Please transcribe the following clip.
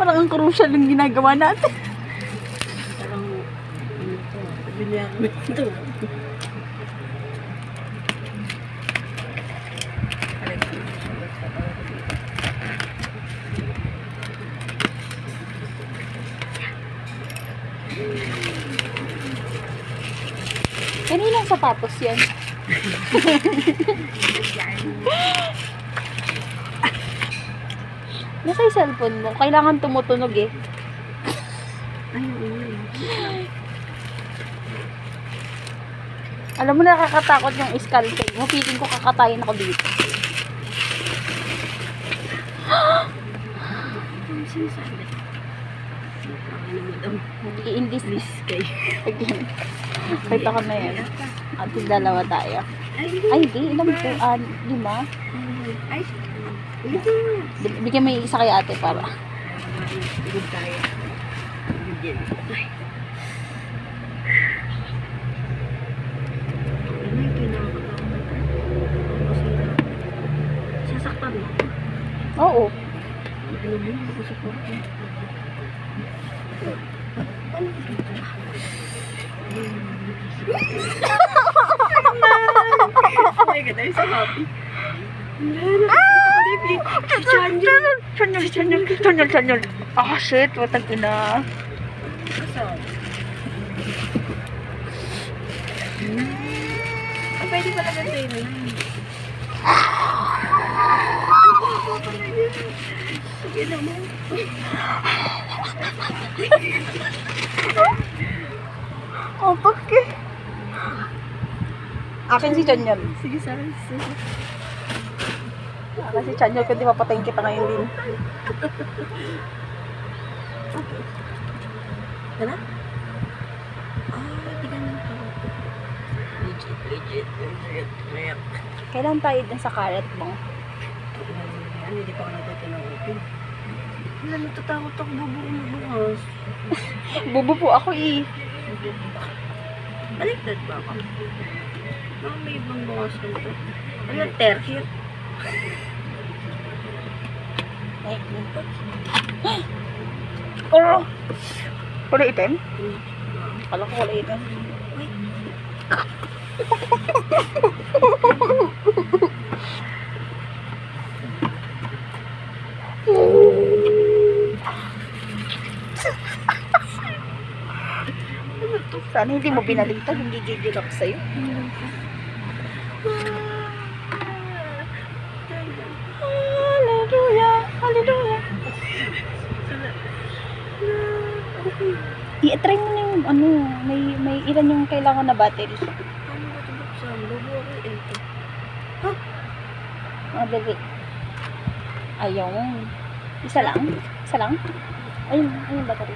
Parang ang crucial yung ginagawa natin. Parang, ano to, bilihan mo ito. Kaninang sapatos yan? Nasa yung cellphone mo. Kailangan tumutunog eh. Ay, oo. Alam mo, nakakatakot yung scalpel mo. Feeling ko kakatayin ako dito. Ano sinasabi? Ano madam? I-indis Kay. again. Kahit ako na yan. At dalawa tayo. Ay, Ay, di. Ilan po? 5. Ay, ito. Bigyan mo yung isa kay ate para. Good tayo. Good yan. Ay. Ano yung pinakatakot? Sasaktan mo? Oo. Ano mo? Ako sa porto. Ano ito? Oh my God, I'm so happy. Chanyol. Ah, shit. Watag ina. Pwede pala ganito yun. Sige naman. Oh, bakit? Akin si Chanyol. Sige, sorry. Akin si Chanyol, kundi mapatayin kita ngayon din. Tara? Di ka nang tawag. Legit. Kailan tayo din sa karet mo? Ano, hindi pa ako natutunan. Wala, natatakot ako bubukas. Bubo po ako eh. Baliktad ba ako? Baka may ibang bukas nito. Ano, terhit? Ay, oh! Kulay itim? Kala ko kulay itim. Wait. Sana hindi mo binaliktad, hindi gigil ako sa'yo. Hallelujah. I-try mo na yung ano, may ilan yung kailangan na battery. Ano ba ito buksan? Bubo ako ito. Madali. Ayaw. Isa lang? Ayun battery.